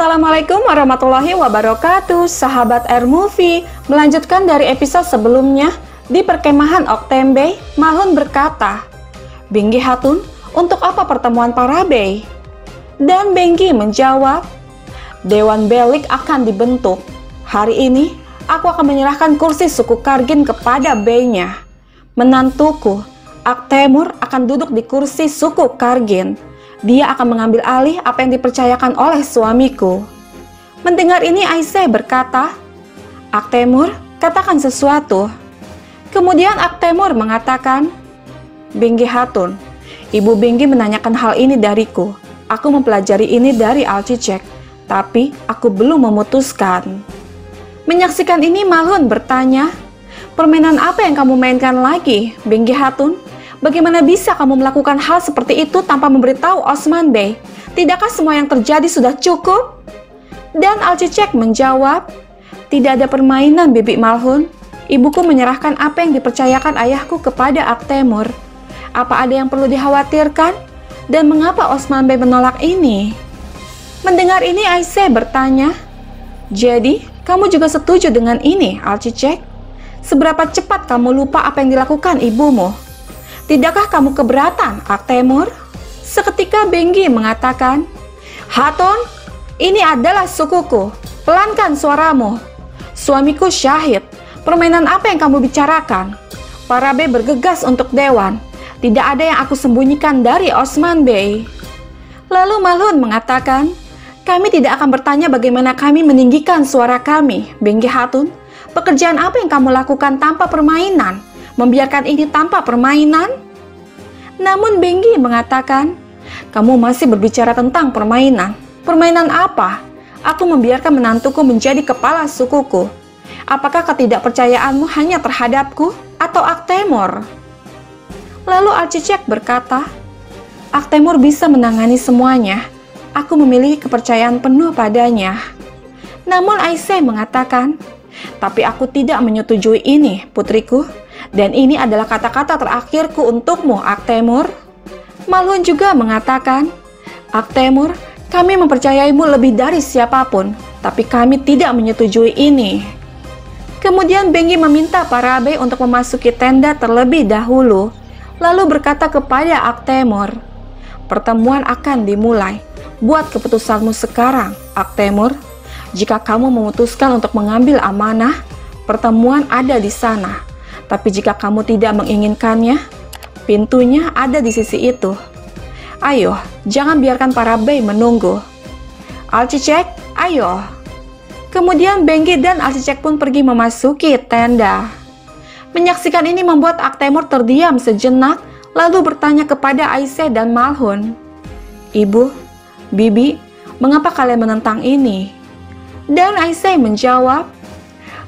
Assalamualaikum warahmatullahi wabarakatuh, sahabat Air Movie. Melanjutkan dari episode sebelumnya, di perkemahan Oktembe, Malhun berkata, "Benggi Hatun, untuk apa pertemuan para bey?" Dan Benggi menjawab, "Dewan Belik akan dibentuk. Hari ini, aku akan menyerahkan kursi suku Kargin kepada beynya. Menantuku, Aktemur akan duduk di kursi suku Kargin. Dia akan mengambil alih apa yang dipercayakan oleh suamiku." Mendengar ini Aisyah berkata, "Aktemur, katakan sesuatu." Kemudian Aktemur mengatakan, "Benggi Hatun, Ibu Benggi menanyakan hal ini dariku. Aku mempelajari ini dari Alcicek, tapi aku belum memutuskan." Menyaksikan ini Malhun bertanya, "Permainan apa yang kamu mainkan lagi, Benggi Hatun? Bagaimana bisa kamu melakukan hal seperti itu tanpa memberitahu Osman Bey? Tidakkah semua yang terjadi sudah cukup?" Dan Alcicek menjawab, "Tidak ada permainan, Bibi Malhun. Ibuku menyerahkan apa yang dipercayakan ayahku kepada Aktemur. Apa ada yang perlu dikhawatirkan? Dan mengapa Osman Bey menolak ini?" Mendengar ini Aisyah bertanya, "Jadi, kamu juga setuju dengan ini, Alcicek? Seberapa cepat kamu lupa apa yang dilakukan ibumu? Tidakkah kamu keberatan, Aktemur?" Seketika Benggi mengatakan, "Hatun, ini adalah sukuku. Pelankan suaramu. Suamiku syahid. Permainan apa yang kamu bicarakan?" Para bey bergegas untuk dewan. "Tidak ada yang aku sembunyikan dari Osman Bey." Lalu Malhun mengatakan, "Kami tidak akan bertanya bagaimana kami meninggikan suara kami, Benggi Hatun. Pekerjaan apa yang kamu lakukan tanpa permainan? Membiarkan ini tanpa permainan?" Namun Benggi mengatakan, "Kamu masih berbicara tentang permainan. Permainan apa? Aku membiarkan menantuku menjadi kepala sukuku. Apakah ketidakpercayaanmu hanya terhadapku atau Aktemur?" Lalu Alcicek berkata, "Aktemur bisa menangani semuanya. Aku memiliki kepercayaan penuh padanya." Namun Aisyah mengatakan, "Tapi aku tidak menyetujui ini, putriku. Dan ini adalah kata-kata terakhirku untukmu, Aktemur." Malhun juga mengatakan, "Aktemur, kami mempercayaimu lebih dari siapapun, tapi kami tidak menyetujui ini." Kemudian Benggi meminta para bey untuk memasuki tenda terlebih dahulu, lalu berkata kepada Aktemur, "Pertemuan akan dimulai. Buat keputusanmu sekarang, Aktemur. Jika kamu memutuskan untuk mengambil amanah, pertemuan ada di sana. Tapi jika kamu tidak menginginkannya, pintunya ada di sisi itu. Ayo, jangan biarkan para bey menunggu. Alcicek, ayo." Kemudian Benggi dan Alcicek pun pergi memasuki tenda. Menyaksikan ini membuat Aktemur terdiam sejenak, lalu bertanya kepada Aisyah dan Malhun, "Ibu, Bibi, mengapa kalian menentang ini?" Dan Aisyah menjawab,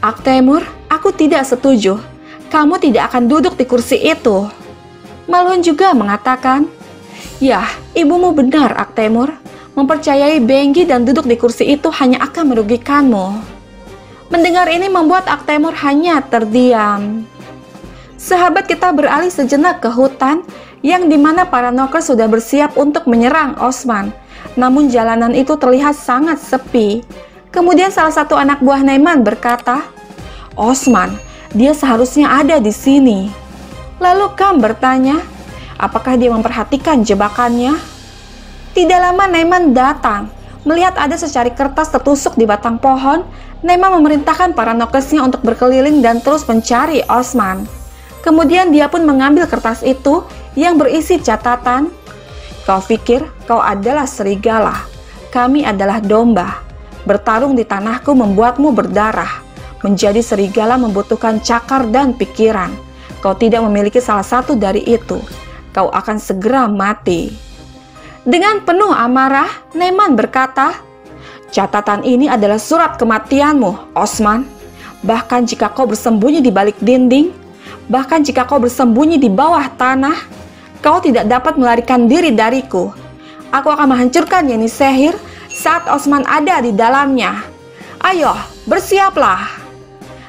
"Aktemur, aku tidak setuju. Kamu tidak akan duduk di kursi itu." Malhun juga mengatakan, "Ya, ibumu benar, Aktemur. Mempercayai Benggi dan duduk di kursi itu hanya akan merugikanmu." Mendengar ini membuat Aktemur hanya terdiam. Sahabat, kita beralih sejenak ke hutan, yang dimana para noker sudah bersiap untuk menyerang Osman. Namun jalanan itu terlihat sangat sepi. Kemudian salah satu anak buah Naiman berkata, "Osman, dia seharusnya ada di sini." Lalu Kam bertanya, apakah dia memperhatikan jebakannya? Tidak lama Naiman datang. Melihat ada secari kertas tertusuk di batang pohon, Naiman memerintahkan para nokesnya untuk berkeliling dan terus mencari Osman. Kemudian dia pun mengambil kertas itu yang berisi catatan, "Kau pikir kau adalah serigala, kami adalah domba. Bertarung di tanahku membuatmu berdarah. Menjadi serigala membutuhkan cakar dan pikiran. Kau tidak memiliki salah satu dari itu. Kau akan segera mati." Dengan penuh amarah, Naiman berkata, "Catatan ini adalah surat kematianmu, Osman. Bahkan jika kau bersembunyi di balik dinding, bahkan jika kau bersembunyi di bawah tanah, kau tidak dapat melarikan diri dariku. Aku akan menghancurkan Yeni Sehir saat Osman ada di dalamnya. Ayo, bersiaplah."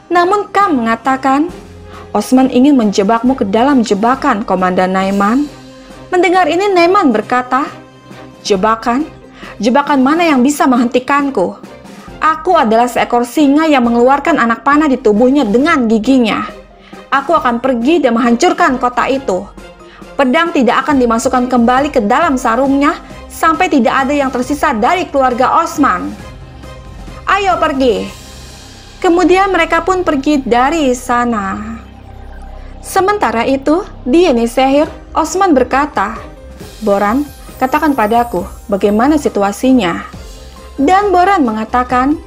Namun Kam mengatakan, "Osman ingin menjebakmu ke dalam jebakan, Komandan Naiman." Mendengar ini Naiman berkata, "Jebakan? Jebakan mana yang bisa menghentikanku? Aku adalah seekor singa yang mengeluarkan anak panah di tubuhnya dengan giginya. Aku akan pergi dan menghancurkan kota itu. Pedang tidak akan dimasukkan kembali ke dalam sarungnya sampai tidak ada yang tersisa dari keluarga Osman. Ayo pergi. Kemudian mereka pun pergi dari sana. Sementara itu, di Yenisehir, Osman berkata, "Boran, katakan padaku, bagaimana situasinya?" Dan Boran mengatakan,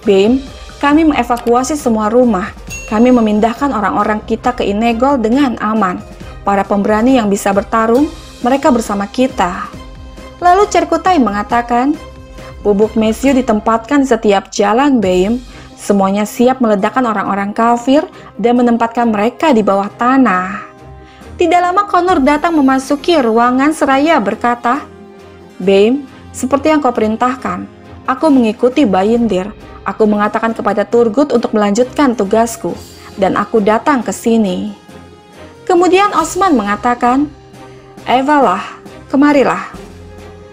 "Beim, kami mengevakuasi semua rumah. Kami memindahkan orang-orang kita ke Inegol dengan aman. Para pemberani yang bisa bertarung, mereka bersama kita." Lalu Cerkutai mengatakan, "Bubuk mesiu ditempatkan di setiap jalan, Beim. Semuanya siap meledakkan orang-orang kafir dan menempatkan mereka di bawah tanah." Tidak lama Konur datang memasuki ruangan seraya berkata, "Beim, seperti yang kau perintahkan, aku mengikuti Bayindir. Aku mengatakan kepada Turgut untuk melanjutkan tugasku, dan aku datang ke sini." Kemudian Osman mengatakan, "Evalah, kemarilah."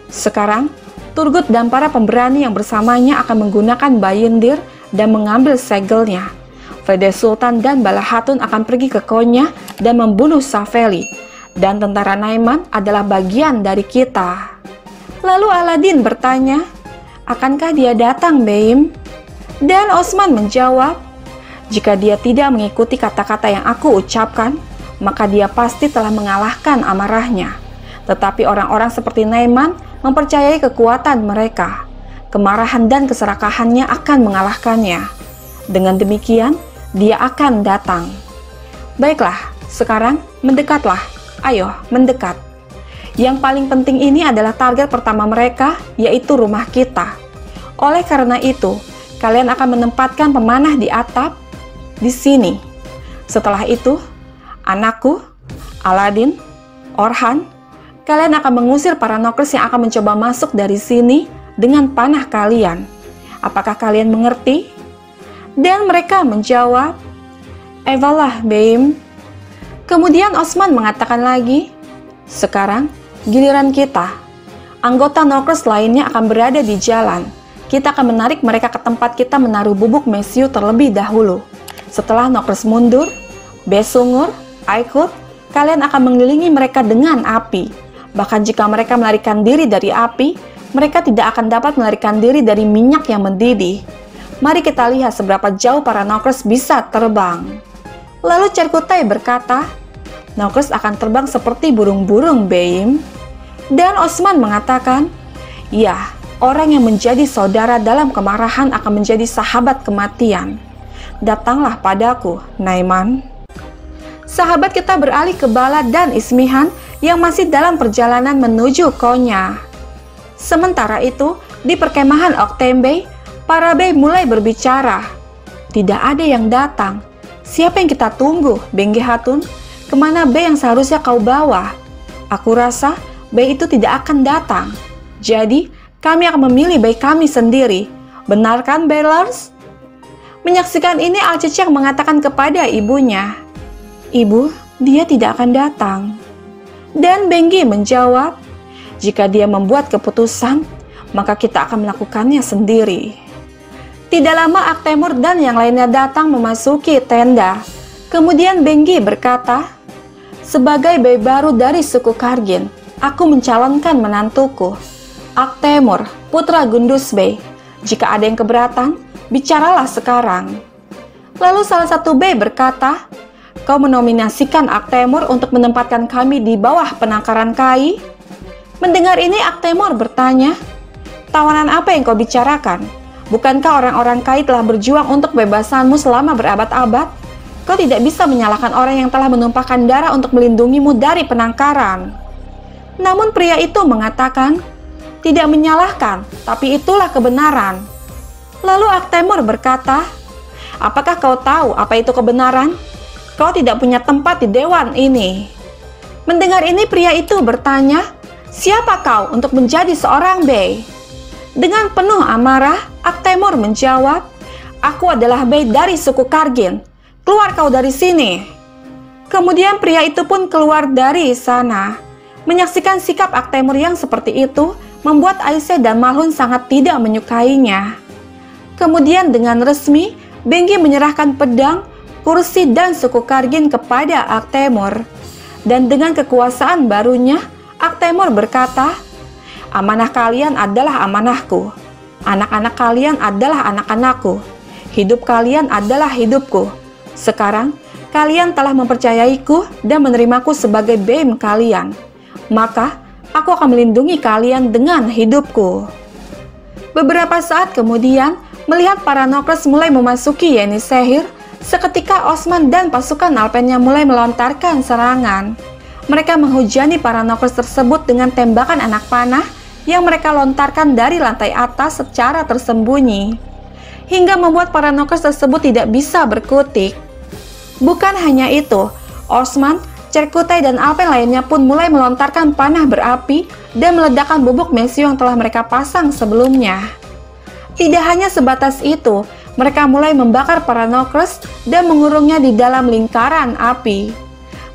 Sekarang, Turgut dan para pemberani yang bersamanya akan menggunakan Bayindir dan mengambil segelnya. Fede Sultan dan Bala Hatun akan pergi ke Konya dan membunuh Safeli, dan tentara Naiman adalah bagian dari kita. Lalu Aladin bertanya, "Akankah dia datang, Beim?" Dan Osman menjawab, "Jika dia tidak mengikuti kata-kata yang aku ucapkan, maka dia pasti telah mengalahkan amarahnya. Tetapi orang-orang seperti Naiman mempercayai kekuatan mereka. Kemarahan dan keserakahannya akan mengalahkannya. Dengan demikian, dia akan datang. Baiklah, sekarang mendekatlah. Ayo, mendekat. Yang paling penting ini adalah target pertama mereka, yaitu rumah kita. Oleh karena itu, kalian akan menempatkan pemanah di atap di sini. Setelah itu, anakku, Aladin, Orhan, kalian akan mengusir para nokres yang akan mencoba masuk dari sini dengan panah kalian. Apakah kalian mengerti?" Dan mereka menjawab, "Evalah, Beim." Kemudian Osman mengatakan lagi, "Sekarang giliran kita. Anggota nokres lainnya akan berada di jalan. Kita akan menarik mereka ke tempat kita menaruh bubuk mesiu terlebih dahulu. Setelah nokres mundur, Besungur, Aikut, kalian akan mengelilingi mereka dengan api. Bahkan jika mereka melarikan diri dari api, mereka tidak akan dapat melarikan diri dari minyak yang mendidih. Mari kita lihat seberapa jauh para nokres bisa terbang." Lalu Cerkutai berkata, "Nokres akan terbang seperti burung-burung, Beim." Dan Osman mengatakan, "Ya, orang yang menjadi saudara dalam kemarahan akan menjadi sahabat kematian. Datanglah padaku, Naiman." Sahabat kita beralih ke Bala dan Ismihan yang masih dalam perjalanan menuju Konya. Sementara itu, di perkemahan Oktembe, para bey mulai berbicara. "Tidak ada yang datang. Siapa yang kita tunggu, Bengge Hatun? Kemana bey yang seharusnya kau bawa? Aku rasa bey itu tidak akan datang. Jadi, kami akan memilih bey kami sendiri. Benar kan, Beylars?" Menyaksikan ini, Alcecek mengatakan kepada ibunya, "Ibu, dia tidak akan datang." Dan Bengge menjawab, "Jika dia membuat keputusan, maka kita akan melakukannya sendiri." Tidak lama Aktemur dan yang lainnya datang memasuki tenda. Kemudian Bengge berkata, "Sebagai bey baru dari suku Kargin, aku mencalonkan menantuku, Aktemur, putra Gundus Bey. Jika ada yang keberatan, bicaralah sekarang." Lalu salah satu bey berkata, "Kau menominasikan Aktemur untuk menempatkan kami di bawah penangkaran Kai?" Mendengar ini, Aktemur bertanya, "Tawanan apa yang kau bicarakan? Bukankah orang-orang Kai telah berjuang untuk kebebasanmu selama berabad-abad? Kau tidak bisa menyalahkan orang yang telah menumpahkan darah untuk melindungimu dari penangkaran." Namun pria itu mengatakan, "Tidak menyalahkan, tapi itulah kebenaran." Lalu Aktemur berkata, "Apakah kau tahu apa itu kebenaran? Kau tidak punya tempat di dewan ini." Mendengar ini, pria itu bertanya, "Siapa kau untuk menjadi seorang bey?" Dengan penuh amarah, Aktemur menjawab, "Aku adalah bey dari suku Kargin. Keluar kau dari sini." Kemudian pria itu pun keluar dari sana. Menyaksikan sikap Aktemur yang seperti itu, membuat Aisyah dan Malhun sangat tidak menyukainya. Kemudian dengan resmi, Benggi menyerahkan pedang, kursi, dan suku Kargin kepada Aktemur. Dan dengan kekuasaan barunya, Aktemur berkata, "Amanah kalian adalah amanahku. Anak-anak kalian adalah anak-anakku. Hidup kalian adalah hidupku. Sekarang, kalian telah mempercayaiku dan menerimaku sebagai beim kalian. Maka, aku akan melindungi kalian dengan hidupku." Beberapa saat kemudian, melihat para Nokres mulai memasuki Yenisehir, seketika Osman dan pasukan Alpennya mulai melontarkan serangan. Mereka menghujani para Nokres tersebut dengan tembakan anak panah yang mereka lontarkan dari lantai atas secara tersembunyi, hingga membuat para Nokres tersebut tidak bisa berkutik. Bukan hanya itu, Osman, Cerkutai, dan Alpen lainnya pun mulai melontarkan panah berapi dan meledakkan bubuk mesiu yang telah mereka pasang sebelumnya. Tidak hanya sebatas itu, mereka mulai membakar para Nokres dan mengurungnya di dalam lingkaran api.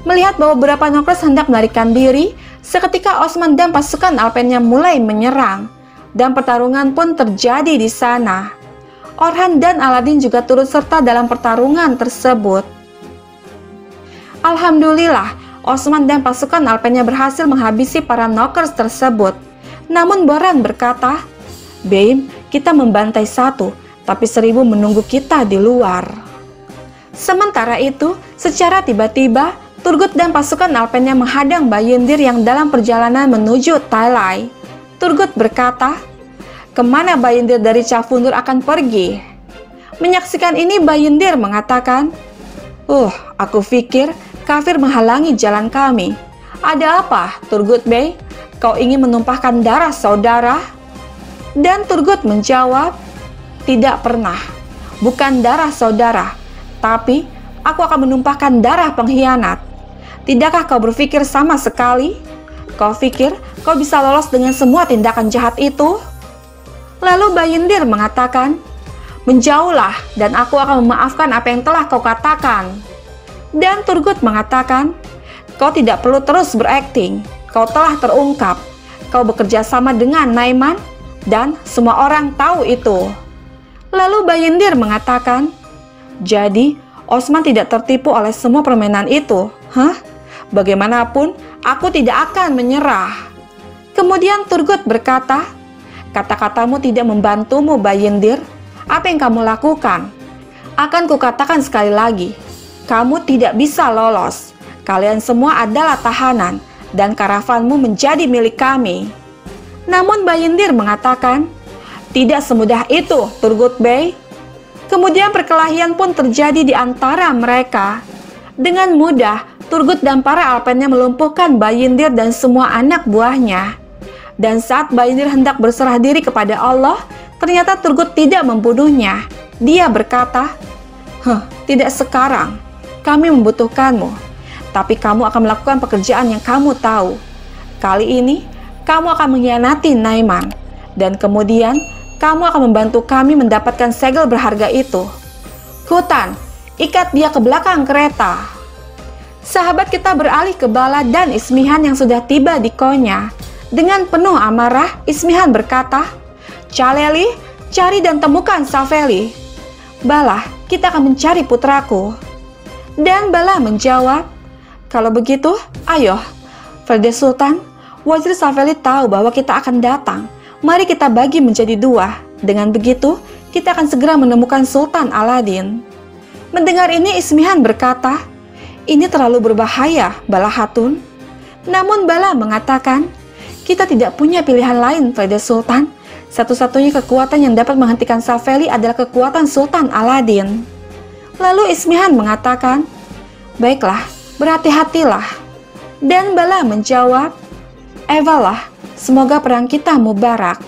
Melihat bahwa beberapa Nokres hendak melarikan diri, seketika Osman dan pasukan Alpennya mulai menyerang, dan pertarungan pun terjadi di sana. Orhan dan Aladin juga turut serta dalam pertarungan tersebut. Alhamdulillah, Osman dan pasukan Alpennya berhasil menghabisi para Nokres tersebut. Namun Boran berkata, "Beim, kita membantai 1, tapi 1000 menunggu kita di luar." Sementara itu, secara tiba-tiba, Turgut dan pasukan Alpennya menghadang Bayindir yang dalam perjalanan menuju Talai. Turgut berkata, "Kemana Bayindir dari Cafundur akan pergi?" Menyaksikan ini, Bayindir mengatakan, Aku pikir kafir menghalangi jalan kami. Ada apa, Turgut Bey? Kau ingin menumpahkan darah saudara?" Dan Turgut menjawab, "Tidak pernah. Bukan darah saudara, tapi aku akan menumpahkan darah pengkhianat. Tidakkah kau berpikir sama sekali? Kau pikir kau bisa lolos dengan semua tindakan jahat itu?" Lalu Bayindir mengatakan, "Menjauhlah dan aku akan memaafkan apa yang telah kau katakan." Dan Turgut mengatakan, "Kau tidak perlu terus berakting. Kau telah terungkap. Kau bekerja sama dengan Naiman dan semua orang tahu itu." Lalu Bayindir mengatakan, "Jadi Osman tidak tertipu oleh semua permainan itu? Bagaimanapun, aku tidak akan menyerah." Kemudian Turgut berkata, "Kata-katamu tidak membantumu, Bayindir. Apa yang kamu lakukan? Akan kukatakan sekali lagi, kamu tidak bisa lolos. Kalian semua adalah tahanan, dan karavanmu menjadi milik kami." Namun Bayindir mengatakan, "Tidak semudah itu, Turgut Bey." Kemudian perkelahian pun terjadi di antara mereka. Dengan mudah, Turgut dan para Alpennya melumpuhkan Bayindir dan semua anak buahnya. Dan saat Bayindir hendak berserah diri kepada Allah, ternyata Turgut tidak membunuhnya. Dia berkata, "Tidak sekarang. Kami membutuhkanmu. Tapi kamu akan melakukan pekerjaan yang kamu tahu. Kali ini, kamu akan mengkhianati Naiman. Dan kemudian, kamu akan membantu kami mendapatkan segel berharga itu. Kutan, ikat dia ke belakang kereta." Sahabat kita beralih ke Bala dan Ismihan yang sudah tiba di Konya. Dengan penuh amarah, Ismihan berkata, "Caleli, cari dan temukan Saveli." "Bala, kita akan mencari putraku." Dan Bala menjawab, "Kalau begitu, ayo, Ferde Sultan, Wazir Saveli tahu bahwa kita akan datang. Mari kita bagi menjadi 2. Dengan begitu, kita akan segera menemukan Sultan Aladin." Mendengar ini, Ismihan berkata, "Ini terlalu berbahaya, Bala Hatun." Namun Bala mengatakan, "Kita tidak punya pilihan lain, Ferde Sultan. Satu-satunya kekuatan yang dapat menghentikan Saveli adalah kekuatan Sultan Aladin." Lalu Ismihan mengatakan, "Baiklah, berhati-hatilah." Dan Bala menjawab, "Evalah, semoga perang kita mubarak."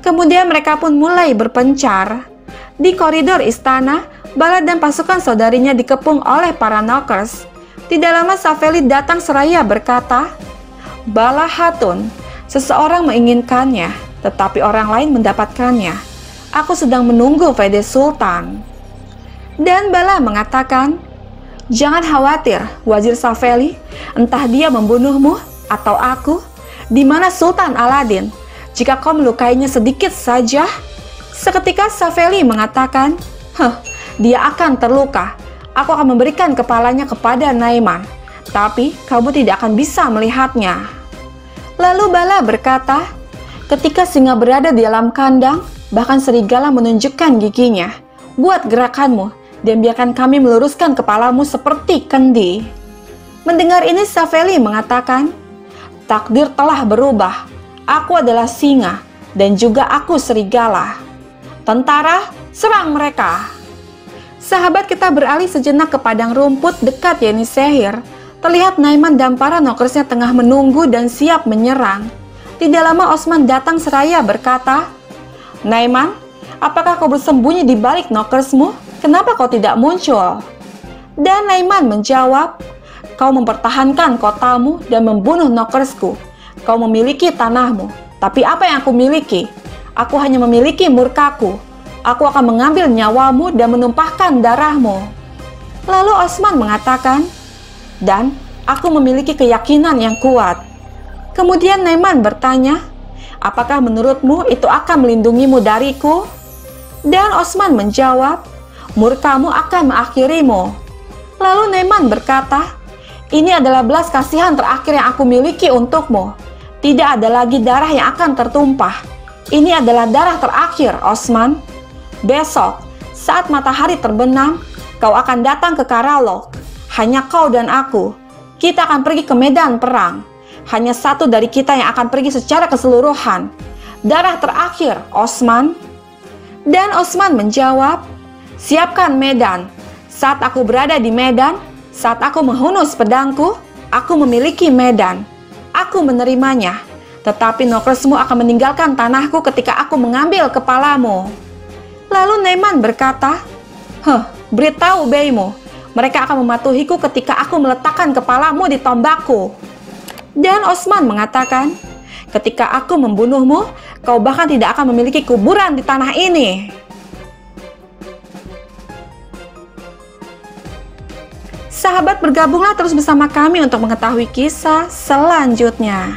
Kemudian mereka pun mulai berpencar. Di koridor istana, Bala dan pasukan saudarinya dikepung oleh para Nokers. Tidak lama Saveli datang seraya berkata, "Bala Hatun, seseorang menginginkannya, tetapi orang lain mendapatkannya. Aku sedang menunggu Ferde Sultan." Dan Bala mengatakan, "Jangan khawatir, Wazir Saveli, entah dia membunuhmu atau aku. Di mana Sultan Aladin? jika kau melukainya sedikit saja?" Seketika Saveli mengatakan, "Dia akan terluka. Aku akan memberikan kepalanya kepada Naiman, tapi kamu tidak akan bisa melihatnya." Lalu Bala berkata, "Ketika singa berada di dalam kandang, bahkan serigala menunjukkan giginya. Buat gerakanmu, dan biarkan kami meluruskan kepalamu seperti kendi." Mendengar ini Saveli mengatakan, "Takdir telah berubah. Aku adalah singa, dan juga aku serigala. Tentara, serang mereka." Sahabat, kita beralih sejenak ke padang rumput dekat Yenisehir. Terlihat Naiman dan para nokersnya tengah menunggu dan siap menyerang. Tidak lama Osman datang seraya berkata, "Naiman, apakah kau bersembunyi di balik nokersmu? Kenapa kau tidak muncul?" Dan Naiman menjawab, "Kau mempertahankan kotamu dan membunuh nokersku. Kau memiliki tanahmu, tapi apa yang aku miliki? Aku hanya memiliki murkaku. Aku akan mengambil nyawamu dan menumpahkan darahmu." Lalu Osman mengatakan, "Dan aku memiliki keyakinan yang kuat." Kemudian Naiman bertanya, "Apakah menurutmu itu akan melindungimu dariku?" Dan Osman menjawab, "Murkamu akan mengakhirimu." Lalu Naiman berkata, "Ini adalah belas kasihan terakhir yang aku miliki untukmu. Tidak ada lagi darah yang akan tertumpah. Ini adalah darah terakhir, Osman. Besok, saat matahari terbenam, kau akan datang ke Karalok. Hanya kau dan aku. Kita akan pergi ke medan perang. Hanya satu dari kita yang akan pergi secara keseluruhan. Darah terakhir, Osman." Dan Osman menjawab, "Siapkan medan. Saat aku berada di medan, saat aku menghunus pedangku, aku memiliki medan. Aku menerimanya. Tetapi nokersmu akan meninggalkan tanahku ketika aku mengambil kepalamu." Lalu Naiman berkata, "Beritahu beimu, mereka akan mematuhiku ketika aku meletakkan kepalamu di tombakku." Dan Osman mengatakan, "Ketika aku membunuhmu, kau bahkan tidak akan memiliki kuburan di tanah ini." Sahabat, bergabunglah terus bersama kami untuk mengetahui kisah selanjutnya.